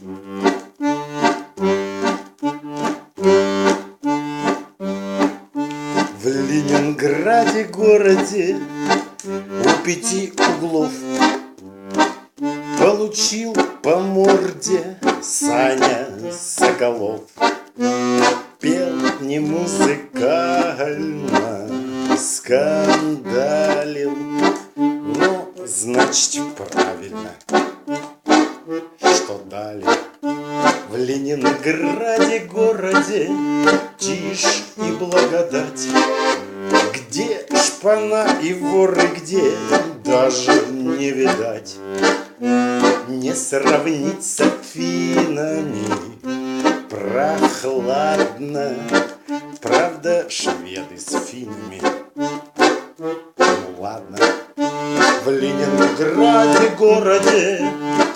В Ленинграде городе у 5 углов получил по морде Саня Соколов. Пел не музыкально, скандалил, ну, значит, правильно, что дали. В Ленинграде городе тишь и благодать, где шпана и воры, где даже не видать. Не сравнить с Афинами, прохладно, правда, шведы с финнами. Ну ладно. В Ленинграде городе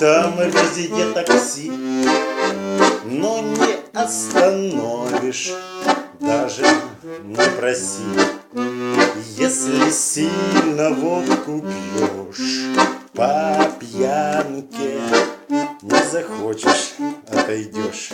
там везде такси, но не остановишь, даже не проси. Если сильно водку пьешь по пьянке, не захочешь, отойдешь.